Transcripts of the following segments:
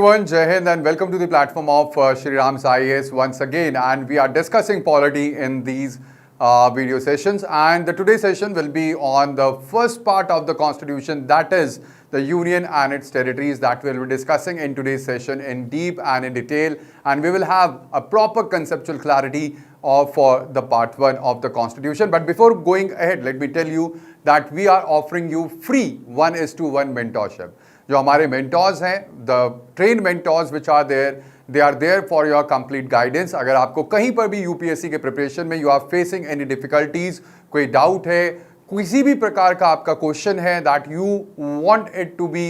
everyone, Jai Hind and welcome to the platform of Shri Ram's IAS once again, and we are discussing polity in these video sessions, and the today's session will be on the first part of the constitution, that is the union and its territories, that we'll be discussing in today's session in deep and in detail, and we will have a proper conceptual clarity for the part 1 of the constitution. But before going ahead, let me tell you that we are offering you free 1:1 mentorship. जो हमारे mentors हैं, the trained mentors which are there, they are there for your complete guidance. अगर आपको कहीं पर भी UPSC के preparation में you are facing any difficulties, कोई doubt है, किसी भी प्रकार का आपका क्वेश्चन है that you want it to be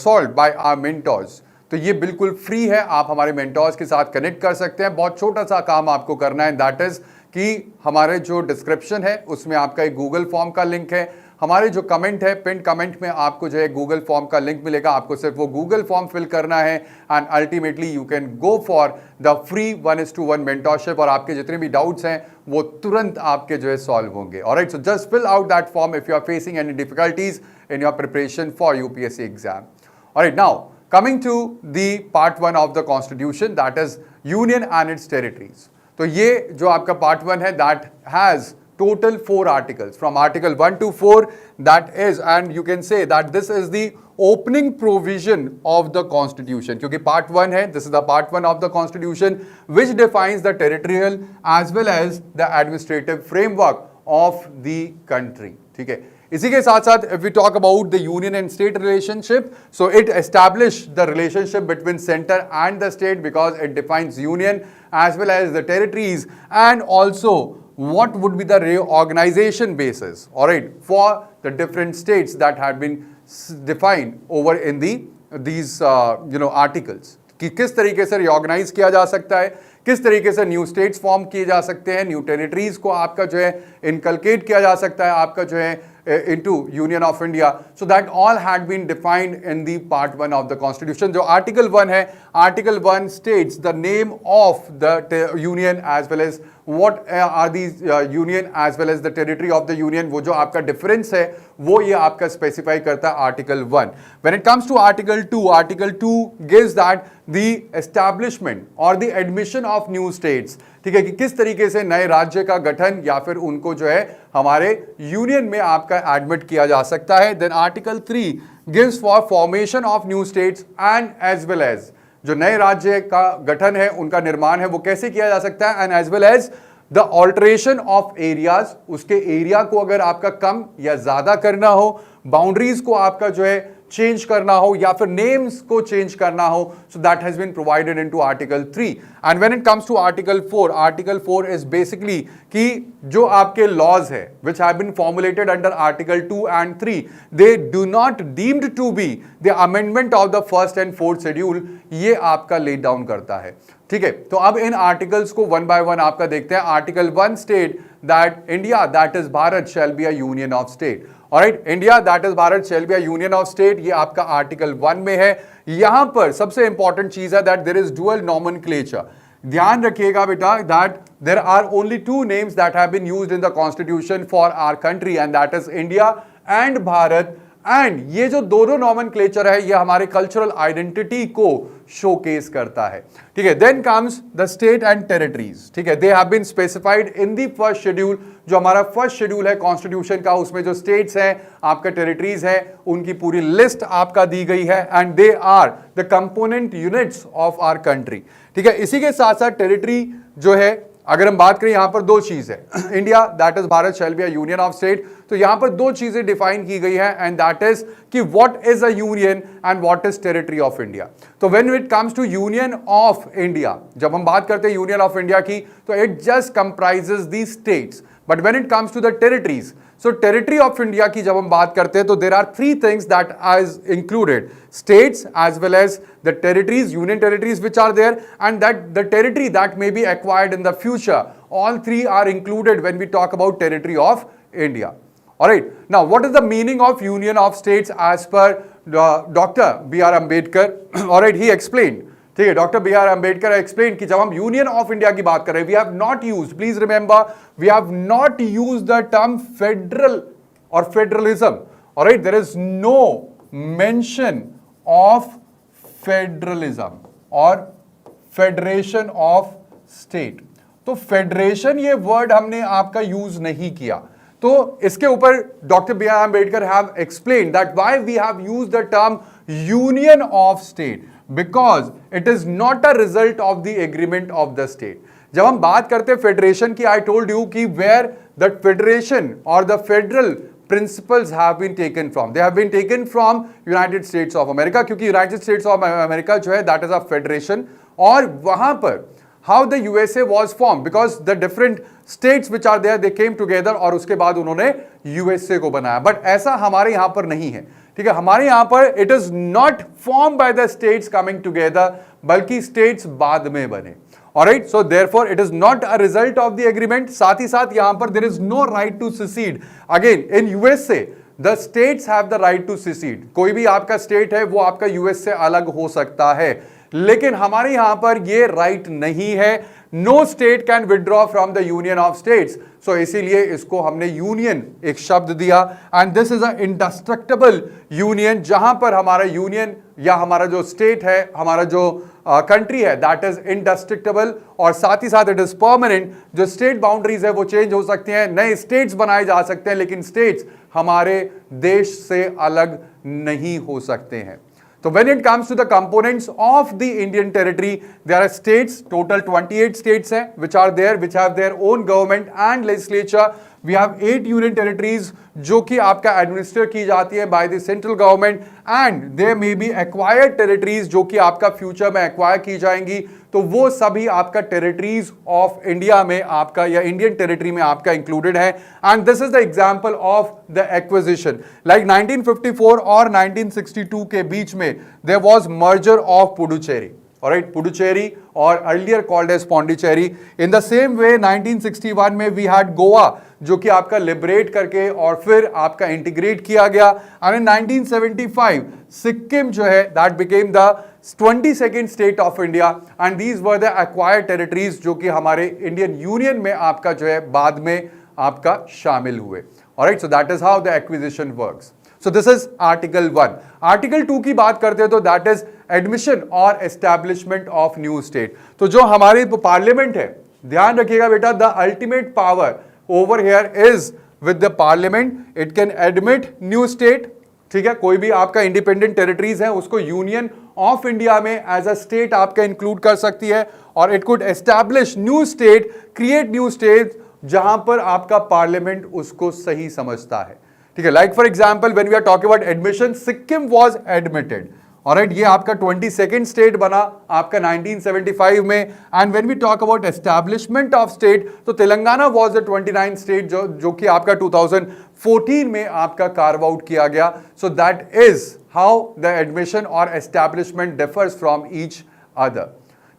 solved by our mentors, तो ये बिल्कुल फ्री है. आप हमारे मेंटोर्स के साथ कनेक्ट कर सकते हैं. बहुत छोटा सा काम आपको करना है, दैट इज कि हमारे जो डिस्क्रिप्शन है उसमें आपका एक गूगल फॉर्म का लिंक है. हमारे जो कमेंट है, पिन कमेंट में आपको जो है गूगल फॉर्म का लिंक मिलेगा. आपको सिर्फ वो गूगल फॉर्म फिल करना है and ultimately you can go for the free 1:1 mentorship. और आपके जितने भी डाउट्स हैं वो तुरंत आपके जो है सॉल्व होंगे. Alright, so just fill out that form if you are facing any difficulties in your preparation for UPSC exam. Alright, now coming to the part 1 of the constitution, that is union and its territories. तो ये जो आपका part 1 है, that has total 4 articles from article 1 to 4, that is, and you can say that this is the opening provision of the constitution, क्योंकि part 1 है, this is the part 1 of the constitution which defines the territorial as well as the administrative framework of the country. ठीक है, इसी के साथ साथ if we talk about the union and state relationship, so it established the relationship between center and the state because it defines union as well as the territories and also what would be the reorganization basis, all right, for the different states that had been defined over in these articles. कि किस तरीके से रिऑर्गेनाइज किया जा सकता है, किस तरीके से न्यू स्टेट्स फॉर्म किए जा सकते हैं, न्यू टेरिटरीज को आपका जो है इनकलकेट किया जा सकता है आपका जो है into Union of India. So that all had been defined in the part 1 of the constitution. जो article 1 है, article 1 states the name of the union as well as what are these union as well as the territory of the union. वो जो आपका difference है वो ये आपका specify करता है article 1. When it comes to article 2, article 2 gives that the establishment or the admission of new states, ठीक है, कि किस तरीके से नए राज्य का गठन या फिर उनको जो है हमारे यूनियन में आपका एडमिट किया जा सकता है. Then article 3 gives for formation of new states and as well as जो नए राज्य का गठन है उनका निर्माण है वो कैसे किया जा सकता है, and as well as the alteration of areas, उसके एरिया को अगर आपका कम या ज्यादा करना हो, बाउंड्रीज को आपका जो है चेंज करना हो या फिर नेम्स को चेंज करना हो, so that has been provided into article 3. And when it comes to article 4, article 4 is basically कि जो आपके लॉज है which have been formulated under article 2 and 3, they do not deemed to be the amendment of the first and fourth schedule, ये आपका let down करता है. ठीक है, तो अब इन आर्टिकल्स को 1 by 1 आपका देखते हैं. Article 1 state that India that is Bharat shall be a union of state. Alright, India that is Bharat shall be a union of state, ये आपका आर्टिकल 1 में है. यहां पर सबसे इंपॉर्टेंट चीज है that there is dual nomenclature. ध्यान रखिएगा बेटा that there are only 2 names that have been used in the constitution for our country and that is India and Bharat. एंड ये जो दोनों नॉमेनक्लेचर है ये हमारे कल्चरल आइडेंटिटी को शोकेस करता है. ठीक है, then comes the state and territories. ठीक है, they have been specified in the first schedule. जो हमारा फर्स्ट शेड्यूल है कॉन्स्टिट्यूशन का, उसमें जो स्टेट्स हैं आपका टेरिटरीज है उनकी पूरी लिस्ट आपका दी गई है and they are the component units of our country. ठीक है, इसी के साथ साथ टेरिटरी जो है अगर हम बात करें यहां पर 2 चीज है, India that is Bharat shall be a union of state, तो यहां पर 2 चीजें डिफाइन की गई है एंड दैट इज कि what is a union and what is territory of India. तो when it comes to union of India, जब हम बात करते हैं यूनियन ऑफ इंडिया की, तो it just comprises the states. But when it comes to the territories, so territory of India की जब हम बात करते हैं तो there are 3 things that is included, states as well as the territories, union territories which are there, and that the territory that may be acquired in the future. All 3 are included when we talk about territory of India. All right, now what is the meaning of union of states as per Dr. B.R. Ambedkar? All right, he explained. ठीक है, doctor B R Ambedkar explain कि जब हम union of India की बात कर रहे हैं, we have not used, please remember, we have not used the term federal और federalism. Alright, there is no mention of federalism और फेडरेशन ऑफ स्टेट। तो फेडरेशन ये वर्ड हमने आपका यूज नहीं किया, तो इसके ऊपर doctor B R Ambedkar have explained that why we have used the term union of state, because it is not a result of the agreement of the state. जब हम बात करते हैं फेडरेशन की, आई टोल्ड यू कि where the federation और the federal principles have been taken from, they have been taken from United States of America, क्योंकि United States of America जो है that is a federation, और वहां पर how the USA was formed, because the different states which are there they came together और उसके बाद उन्होंने USA को बनाया। बट ऐसा हमारे यहां पर नहीं है, ठीक है। हमारे यहां पर it is not formed by the states coming together, बल्कि states बाद में बने। Alright, so therefore it is not a result of the agreement। साथ ही साथ यहां पर there is no right to secede। Again in USA the states have the right to secede। कोई भी आपका स्टेट है वो आपका यूएस से अलग हो सकता है, लेकिन हमारे यहां पर ये राइट नहीं है। No state can withdraw from the union of states, so इसीलिए इसको हमने यूनियन एक शब्द दिया। And this is a indestructible union, जहां पर हमारा यूनियन या हमारा जो स्टेट है, हमारा जो कंट्री है, दैट इज इंडेस्ट्रक्टिबल, और साथ ही साथ इट इज परमानेंट। जो स्टेट बाउंड्रीज है वो चेंज हो सकती हैं, नए स्टेट्स बनाए जा सकते हैं, लेकिन स्टेट्स हमारे देश से अलग नहीं हो सकते हैं। So when it comes to the components of the Indian territory, there are states, total 28 states हैं, which are there, which have their own government and legislature. We have 8 union territories जो कि आपका एडमिनिस्टर की जाती है by the central government, and there may be acquired territories जो कि आपका फ्यूचर में एक्वायर की जाएंगी। तो वो सभी आपका टेरिटरीज ऑफ इंडिया में आपका या इंडियन टेरिटरी में आपका इंक्लूडेड है। And this is the example of the acquisition. Like 1954 और 1962 के बीच में there was merger of Puducherry, alright, Puducherry और earlier called as Pondicherry. In the same way 1961 में वी हैड गोवा, जो कि आपका लिबरेट करके और फिर आपका इंटीग्रेट किया गया। एंड इन 1975 सिक्किम जो है that became the 22nd state of India, and these were the acquired territories जो कि हमारे इंडियन यूनियन में आपका जो है बाद में आपका शामिल हुए। Alright, so that is how the acquisition works. So this is article 1। Article 2 की बात करते हैं तो दैट इज एडमिशन और एस्टैब्लिशमेंट ऑफ न्यू स्टेट। तो जो हमारी पार्लियामेंट है, ध्यान रखिएगा बेटा, the ultimate power over here is with the parliament. It can admit new state, ठीक है, कोई भी आपका इंडिपेंडेंट टेरिटरीज है उसको यूनियन ऑफ इंडिया में एज अ स्टेट आपका इंक्लूड कर सकती है, और it could establish new state, create new state जहां पर आपका पार्लियामेंट उसको सही समझता है, ठीक है। Like for example when we are talking about admission, Sikkim was admitted, alright, ये आपका 22nd स्टेट बना आपका 1975 में। And when we talk about establishment of state, तो Telangana was the 29th state जो कि आपका 2014 में आपका कार्व आउट किया गया। So that is how the admission और establishment differs from each other.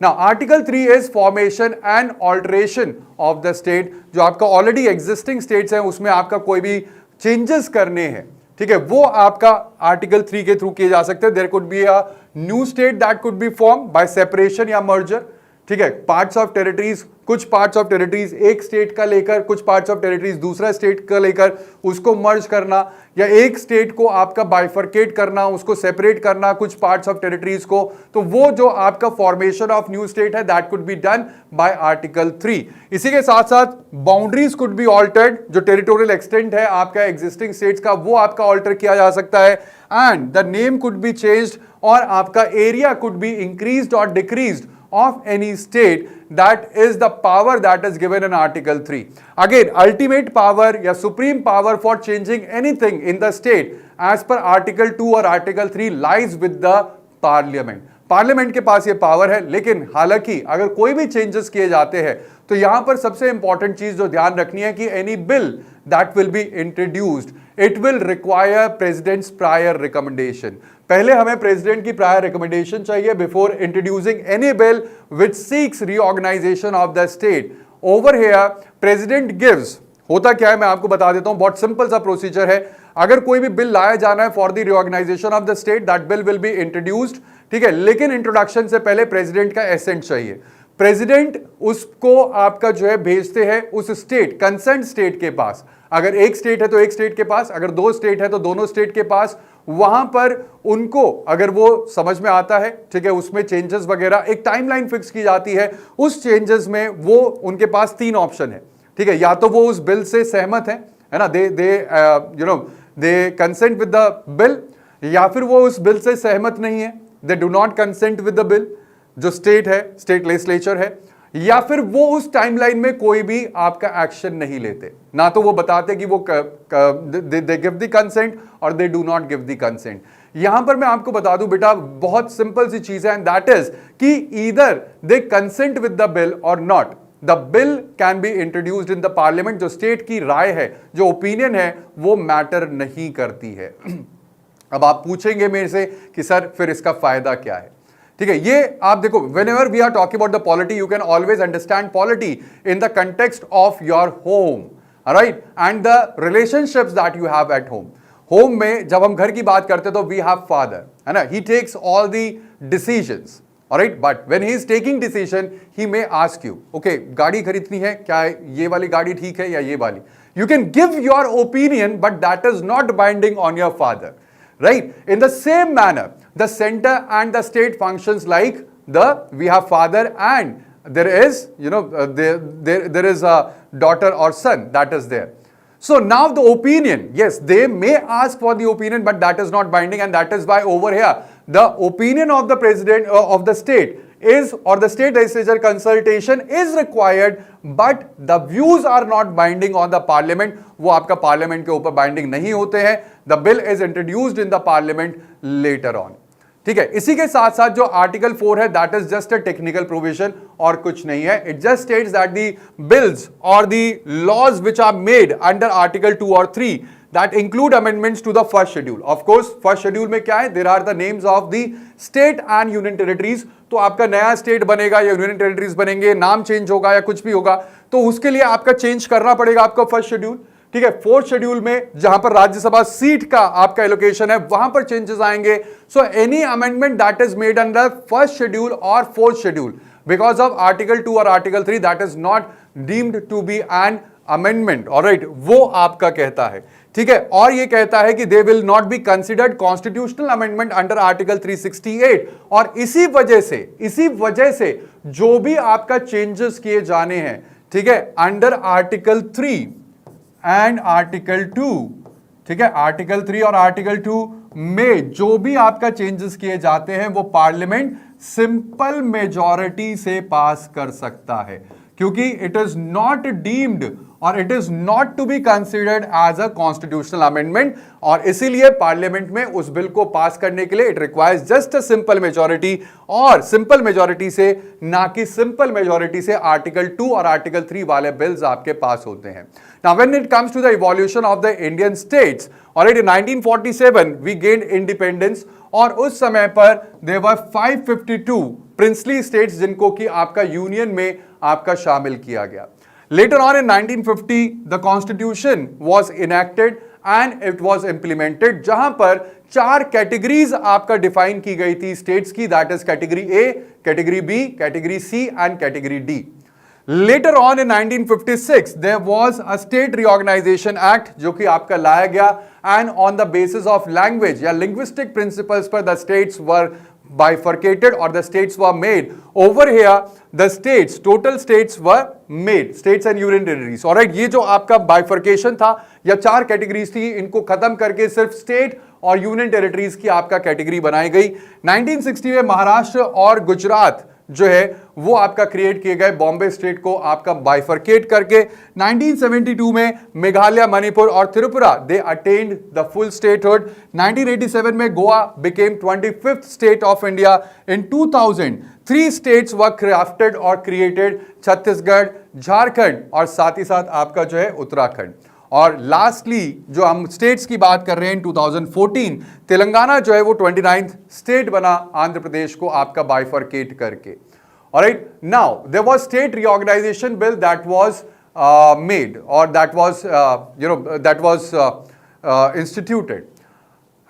Now, Article 3 is formation and alteration of the state। जो आपका ऑलरेडी एग्जिस्टिंग स्टेट्स हैं उसमें आपका कोई भी चेंजेस करने हैं, ठीक है, वो आपका आर्टिकल 3 के थ्रू किए जा सकते हैं। There could be a new state that could be form by separation या मर्जर, ठीक है। पार्ट्स ऑफ टेरिटरीज, कुछ पार्ट्स ऑफ टेरिटरीज एक स्टेट का लेकर, कुछ पार्ट्स ऑफ टेरिटरीज दूसरा स्टेट का लेकर उसको मर्ज करना, या एक स्टेट को आपका बाइफर्केट करना, उसको सेपरेट करना कुछ पार्ट्स ऑफ टेरिटरीज को। तो वो जो आपका फॉर्मेशन ऑफ न्यू स्टेट है that could be done by article 3। इसी के साथ साथ बाउंड्रीज कुड बी ऑल्टर्ड, जो टेरिटोरियल एक्सटेंट है आपका एग्जिस्टिंग स्टेट्स का वो आपका ऑल्टर किया जा सकता है। And the name could be changed, और आपका एरिया कुड बी इंक्रीज्ड और decreased of any state। that is the power that is given in Article 3। Again, ultimate power या supreme power for changing anything in the state as per Article 2 और Article 3 lies with the Parliament। Parliament के पास ये power है, लेकिन हालांकि अगर कोई भी चेंजेस किए जाते हैं तो यहां पर सबसे इंपॉर्टेंट चीज जो ध्यान रखनी है कि any bill that will be introduced, it will require president's prior recommendation. पहले हमें प्रेसिडेंट की प्रायर रिकमेंडेशन चाहिए before introducing any bill which seeks reorganisation of the state. Over here president gives, होता क्या है मैं आपको बता देता हूं, बहुत सिंपल सा प्रोसीजर है। अगर कोई भी बिल लाया जाना है for the reorganisation of the state, that bill will be introduced, ठीक है, लेकिन इंट्रोडक्शन से पहले प्रेसिडेंट का एसेंट चाहिए। प्रेसिडेंट उसको आपका जो है भेजते हैं उस स्टेट, कंसर्न स्टेट के पास। अगर एक स्टेट है तो एक स्टेट के पास, अगर दो स्टेट है तो दोनों स्टेट के पास, वहां पर उनको अगर वो समझ में आता है, ठीक है, उसमें चेंजेस वगैरह एक टाइमलाइन फिक्स की जाती है। उस चेंजेस में वो उनके पास 3 ऑप्शन है, ठीक है, या तो वो उस बिल से सहमत है ना, दे कंसेंट विद द बिल, या फिर वो उस बिल से सहमत नहीं है, दे do not consent with the bill, जो स्टेट है, स्टेट लेजिस्लेचर है, या फिर वो उस टाइमलाइन में कोई भी आपका एक्शन नहीं लेते, ना तो वो बताते कि वो दे गिव द कंसेंट और दे do not give the consent. यहां पर मैं आपको बता दूं बेटा, बहुत सिंपल सी चीज है, एंड दैट इज कि either they consent with the bill और not, the bill can be introduced in the parliament. जो स्टेट की राय है, जो ओपिनियन है, वो मैटर नहीं करती है। अब आप पूछेंगे मेरे से कि सर फिर इसका फायदा क्या है, ठीक है, ये आप देखो, whenever we are talking about the polity, you can always understand polity in the context of your home, alright, and the relationships that you have at home. Home में जब हम घर की बात करते तो we have father, है ना, he takes all the decisions, alright, but when he is taking decision, he may ask you, okay, गाड़ी खरीदनी है, क्या ये वाली गाड़ी ठीक है या ये वाली? You can give your opinion, but that is not binding on your father, right? In the same manner, the center and the state functions like we have father and there is, there is a daughter or son that is there. So now the opinion, yes, they may ask for the opinion, but that is not binding, and that is why over here the opinion of the president of the state is, or the state legislature consultation is required, but the views are not binding on the parliament. वो आपका parliament के ऊपर binding नहीं होते हैं. The bill is introduced in the parliament later on. ठीक है, इसी के साथ साथ जो आर्टिकल 4 है, that is just a technical provision और कुछ नहीं है. It just states that the bills और the laws which are made under article 2 और 3 that include amendments to the first schedule. Of course, first schedule में क्या है? There are the names of the state and union territories. तो आपका नया state बनेगा या यूनियन टेरिटरीज बनेंगे, नाम चेंज होगा या कुछ भी होगा, तो उसके लिए आपका चेंज करना पड़ेगा आपका फर्स्ट शेड्यूल. ठीक है, फोर्थ शेड्यूल में जहां पर राज्यसभा सीट का आपका एलोकेशन है, वहां पर चेंजेस आएंगे. So any amendment that is made under first schedule और fourth schedule because of article 2 और article 3 that is not deemed to be an amendment. Alright, वो आपका कहता है. ठीक है, और ये कहता है कि they will not be considered constitutional amendment under article 368. और इसी वजह से जो भी आपका चेंजेस किए जाने हैं, ठीक है, अंडर आर्टिकल 3 एंड आर्टिकल 2, ठीक है, आर्टिकल 3 और आर्टिकल 2 में जो भी आपका चेंजेस किए जाते हैं वो पार्लियामेंट सिंपल मेजॉरिटी से पास कर सकता है, क्योंकि इट इज नॉट डीम्ड और it is not to be considered as a constitutional amendment. और इसीलिए पार्लियामेंट में उस बिल को पास करने के लिए it requires just a simple majority, और सिंपल मेजॉरिटी से, ना कि सिंपल मेजॉरिटी से आर्टिकल 2 और आर्टिकल 3 वाले बिल्स आपके पास होते हैं. Now when it comes to the evolution of the Indian states, alright, in 1947 we gained independence, और उस समय पर देयर वर 552 प्रिंसली स्टेट्स जिनको कि आपका यूनियन में आपका शामिल किया गया. Later on in 1950, the constitution was enacted and it was implemented, जहां पर 4 कैटेगरीज आपका डिफाइन की गई थी स्टेट्स की, that is category A, category B, category C and category D. Later on in 1956, there was a state reorganization act जो कि आपका लाया गया, and on the basis of language या linguistic principles पर the states were bifurcated or the states were made. Over here the states, total states were made, states and union territories. Alright, ये जो आपका bifurcation था या 4 categories थी, इनको खत्म करके सिर्फ स्टेट और यूनियन टेरिटरीज की आपका कैटेगरी बनाई गई. 1960 में महाराष्ट्र और गुजरात जो है वो आपका क्रिएट किए गए, बॉम्बे स्टेट को आपका बाइफरकेट करके. 1972 में मेघालय, मणिपुर और त्रिपुरा दे अटेन्ड द फुल स्टेटहुड. 1987 में Goa became 25th state of India. In 2000 3 states were crafted और क्रिएटेड, छत्तीसगढ़, झारखंड और साथ ही साथ आपका जो है उत्तराखंड. और लास्टली जो हम स्टेट्स की बात कर रहे हैं, 2014 तेलंगाना जो है वो 29th स्टेट बना आंध्र प्रदेश को आपका बाइफरकेट करके. Alright, now there was state reorganisation bill that was made और दैट वाज इंस्टीट्यूटेड,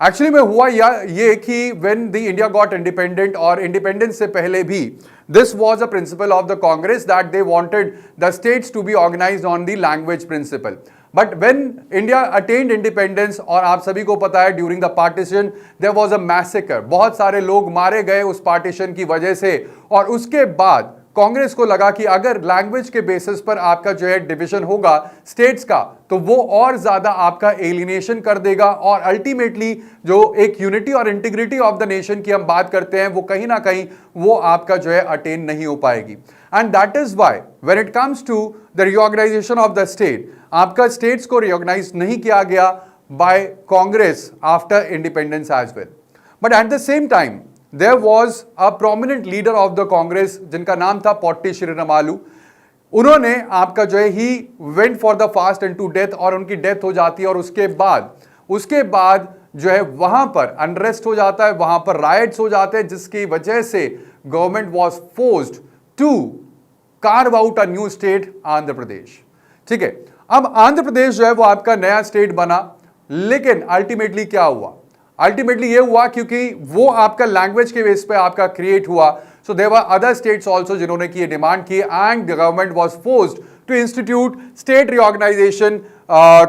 एक्चुअली में हुआ ये कि when the India got independent और इंडिपेंडेंस से पहले भी this was a principle of the Congress that they wanted the states to be organised on the language principle. But when India attained independence, और आप सभी को पता है during the partition there was a massacre, बहुत सारे लोग मारे गए उस पार्टीशन की वजह से, और उसके बाद कांग्रेस को लगा कि अगर लैंग्वेज के बेसिस पर आपका जो है डिवीजन होगा स्टेट्स का, तो वो और ज्यादा आपका एलिनेशन कर देगा, और अल्टीमेटली जो एक यूनिटी और इंटीग्रिटी ऑफ द नेशन की हम बात करते हैं वो कहीं ना कहीं वो आपका जो है अटेन नहीं हो पाएगी। And that is why when it comes to the reorganisation of the state, आपका स्टेट्स को रिऑर्गेनाइज नहीं किया गया by Congress after independence as well. But at the same time there was a prominent leader of the Congress जिनका नाम था potty श्रीरामालू। उन्होंने आपका जो है ही went for the fast into death, और उनकी डेथ हो जाती है, और उसके बाद जो है वहां पर अनरेस्ट हो जाता है, वहां पर राइट्स हो जाते हैं, जिसकी वजह से government was forced to carve out a new state Andhra Pradesh. ठीक है, अब आंध्र प्रदेश जो है वो आपका नया स्टेट बना, लेकिन अल्टीमेटली क्या हुआ? अल्टीमेटली ये हुआ क्योंकि वो आपका लैंग्वेज के बेस पे आपका क्रिएट हुआ। So there were other states also जिन्होंने की डिमांड की, and the government was forced to institute state reorganisation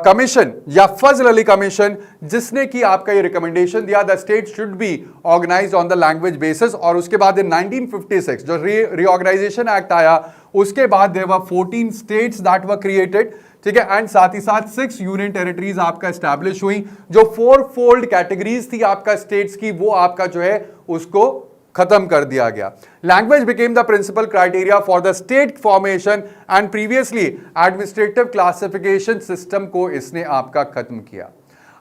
commission या फजल अली कमीशन, जिसने की आपका ये रिकमेंडेशन दिया the state should be organised on the language basis. और उसके बाद इन 1956 जो रिऑर्गेनाइजेशन एक्ट आया, उसके बाद there were 14 states that were created. ठीक है, एंड साथ ही साथ 6 यूनियन टेरिटरीज आपका एस्टैब्लिश हुई। जो 4 फोल्ड कैटेगरीज थी आपका स्टेट्स की, वो आपका जो है उसको खत्म कर दिया गया। Language became the principle criteria for the state formation, and previously administrative classification system को इसने आपका खत्म किया।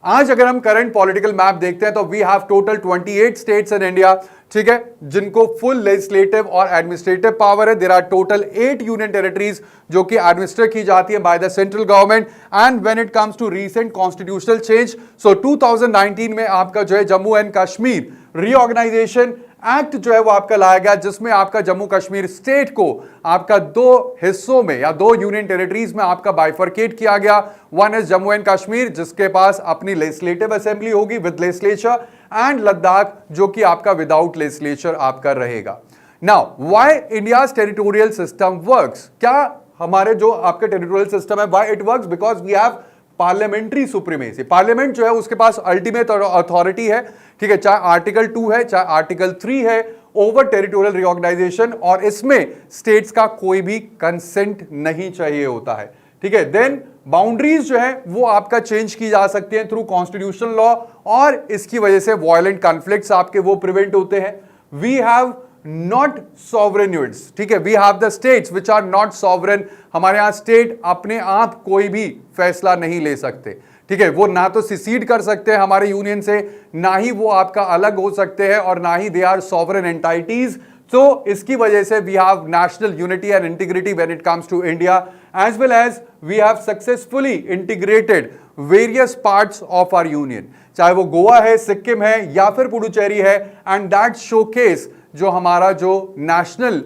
आज अगर हम करंट पॉलिटिकल मैप देखते हैं तो we have total 28 states in India, ठीक है, जिनको फुल लेजिस्लेटिव और एडमिनिस्ट्रेटिव पावर है। There are total 8 union territories जो कि एडमिनिस्टर की जाती है by the central government. And when it comes to recent constitutional change, so 2019 में आपका जो है Jammu and Kashmir reorganisation act जो है वो आपका लाया गया, जिसमें आपका जम्मू कश्मीर स्टेट को आपका 2 हिस्सों में या 2 यूनियन टेरिटरीज में आपका बाइफरकेट किया गया। One is Jammu and Kashmir, जिसके पास अपनी लेजिस्लेटिव असेंबली होगी विद लेजिस्लेचर, एंड लद्दाख जो कि आपका विदाउट लेजिस्लेचर आपका रहेगा। Now why India's territorial system works, क्या हमारे जो आपका टेरिटोरियल सिस्टम है why it works? Because we have parliamentary supremacy. Parliament जो है उसके पास अल्टीमेट अथॉरिटी है, ठीक है, चाहे आर्टिकल 2 है चाहे आर्टिकल 3 है, ओवर टेरिटोरियल रिऑर्गेनाइजेशन, और इसमें स्टेट्स का कोई भी कंसेंट नहीं चाहिए होता है। ठीक है, देन बाउंड्रीज जो है वो आपका चेंज की जा सकती है थ्रू कॉन्स्टिट्यूशनल लॉ, और इसकी वजह से वायलेंट कॉन्फ्लिक्ट्स आपके वो प्रिवेंट होते हैं। We have not sovereign units, ठीक है, we have the states which are not sovereign. हमारे यहां स्टेट अपने आप कोई भी फैसला नहीं ले सकते, ठीक है, वो ना तो सिसीड कर सकते हैं हमारे यूनियन से, ना ही वो आपका अलग हो सकते हैं, और ना ही दे आर सॉवरेन एंटाइटीज। तो इसकी वजह से we have national unity and integrity when it comes to India, as well as we have successfully integrated various parts of our union, चाहे वो गोवा है, सिक्किम है या फिर पुडुचेरी है, एंड दैट शोकेस जो हमारा जो नेशनल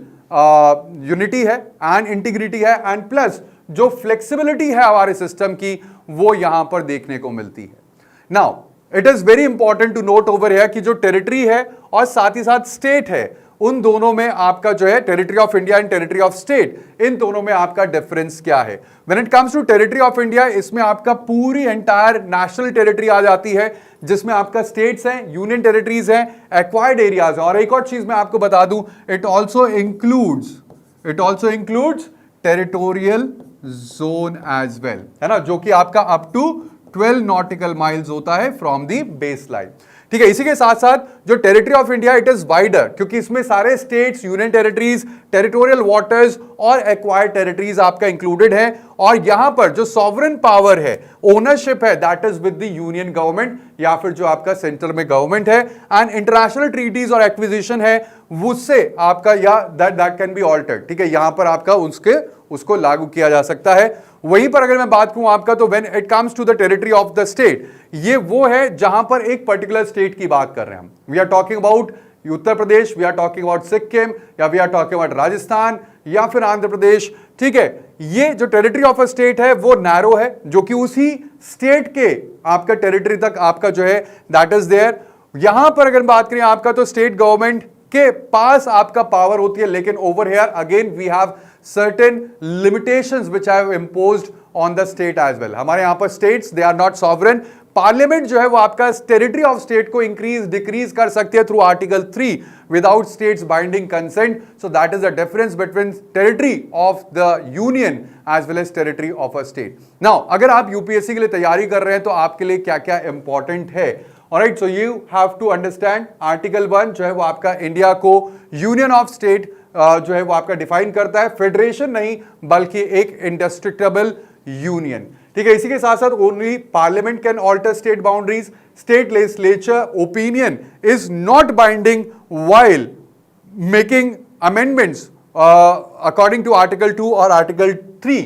यूनिटी है एंड इंटीग्रिटी है, एंड प्लस जो फ्लेक्सिबिलिटी है हमारे सिस्टम की, वो यहां पर देखने को मिलती है। Now it is very important to note over here कि जो टेरिटरी है और साथ ही साथ स्टेट है, उन दोनों में आपका जो है territory of India and territory of state, इन दोनों में आपका डिफरेंस क्या है? When it comes to territory of India, इसमें आपका पूरी एंटायर नेशनल टेरिटरी आ जाती है, जिसमें आपका स्टेट्स हैं, यूनियन टेरिटरीज हैं, एक्वायर्ड एरियाज हैं, और एक और चीज मैं आपको बता दूं, it also includes territorial zone as well, है ना, जो कि आपका अप टू 12 नॉटिकल माइल्स होता है फ्रॉम द बेस लाइन। ठीक है, इसी के साथ साथ जो territory of India it is wider, क्योंकि इसमें सारे states, union territories, territorial waters और एक्वायर्ड टेरिटरीज आपका इंक्लूडेड है, और यहां पर जो सॉवरेन पावर है, ओनरशिप है, that is with the union government या फिर जो आपका सेंटर में गवर्नमेंट है, एंड इंटरनेशनल ट्रीटीज और एक्विजिशन है उससे आपका या दैट कैन बी ऑल्टर्ड, ठीक है, यहां पर आपका उसको लागू किया जा सकता है। वहीं पर अगर मैं बात करूं आपका, तो when it comes to the territory of the state, ये वो है जहां पर एक पर्टिकुलर स्टेट की बात कर रहे हैं हम। We are talking about Uttar Pradesh, we are talking about Sikkim, या we are talking about Rajasthan, या फिर आंध्र प्रदेश, ठीक है, ये जो टेरिटरी ऑफ अ स्टेट है वो नैरो है, जो कि उसी स्टेट के आपका टेरिटरी तक आपका जो है दैट इज देयर। यहां पर अगर बात करें आपका तो स्टेट गवर्नमेंट के पास आपका पावर होती है, लेकिन over here again we have certain limitations which have imposed on the state as well. हमारे यहां पर states they are not sovereign, parliament जो है वो आपका टेरिटरी ऑफ स्टेट को इंक्रीज डिक्रीज कर सकती है through article 3 without states binding consent. So that is the difference between territory of the union as well as territory of a state. Now अगर आप यूपीएससी के लिए तैयारी कर रहे हैं तो आपके लिए क्या क्या इंपॉर्टेंट है, alright, so you have to understand article 1 जो है वो आपका इंडिया को यूनियन ऑफ स्टेट जो है वो आपका डिफाइन करता है, फेडरेशन नहीं बल्कि एक इंडिस्ट्रिक्टेबल यूनियन, ठीक है। इसी के साथ साथ only parliament can alter state boundaries, state legislature opinion is not binding while making amendments according to article 2 और आर्टिकल 3।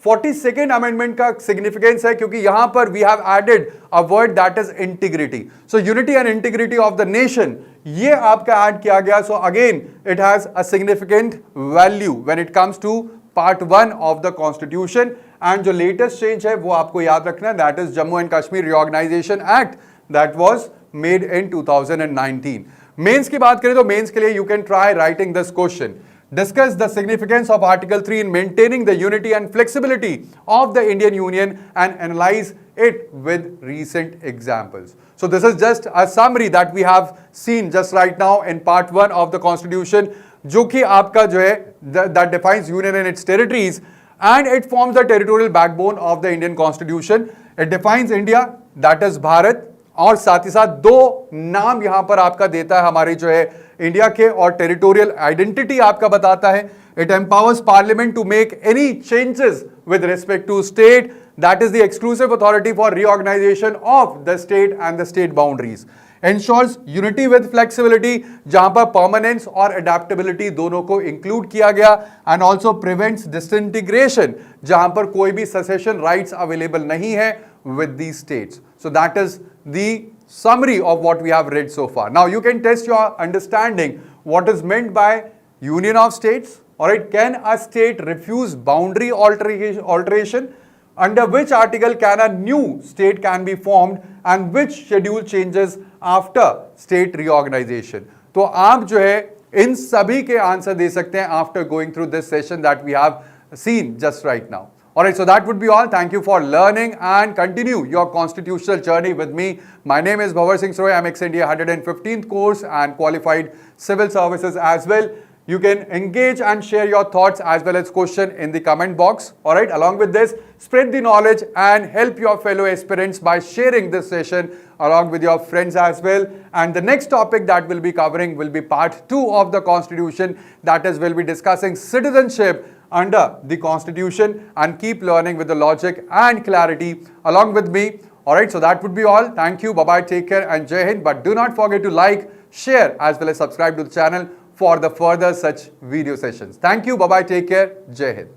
42nd अमेंडमेंट का सिग्निफिकेंस है क्योंकि यहां पर we have added a word that is integrity. So unity and integrity of the nation ये आपका add किया गया। So again it has a significant value when it comes to part 1 of the constitution. And जो latest change है वो आपको याद रखना है, that is Jammu and Kashmir reorganisation act that was made in 2019। Mains की बात करें तो मेंस के लिए you can try writing this question, discuss the significance of article 3 in maintaining the unity and flexibility of the Indian Union and analyze it with recent examples. So this is just a summary that we have seen just right now in part 1 of the constitution, जो कि आपका जो है that defines union and its territories and it forms the territorial backbone of the Indian constitution. It defines India, that is Bharat, और साथ ही साथ दो नाम यहां पर आपका देता है हमारी जो है इंडिया के, और टेरिटोरियल आइडेंटिटी आपका बताता है। It empowers parliament to make any changes with respect to state, that is the exclusive authority for reorganisation of the state and the state boundaries. Ensures unity with flexibility, जहां पर permanence और adaptability दोनों को include किया गया, and also prevents disintegration, जहां पर कोई भी सेसेशन राइट्स अवेलेबल नहीं है with these states. So that is the summary of what we have read so far. Now you can test your understanding what is meant by union of states. All right, can a state refuse boundary alteration? Under which article can a new state can be formed and which schedule changes after state reorganization? तो आप जो है इन सभी के answer दे सकते हैं after going through this session that we have seen just right now. Alright, so that would be all. Thank you for learning and continue your constitutional journey with me. My name is Bhavar Singh Sroy. I'm ex-India 115th course and qualified civil services as well. You can engage and share your thoughts as well as question in the comment box. Alright, along with this, spread the knowledge and help your fellow aspirants by sharing this session along with your friends as well. And the next topic that we'll be covering will be part 2 of the constitution. That is, we'll be discussing citizenship under the constitution, and keep learning with the logic and clarity along with me. Alright, so that would be all. Thank you, bye bye, take care and Jai Hind. But do not forget to like, share as well as subscribe to the channel for the further such video sessions. Thank you, bye bye, take care, Jai Hind.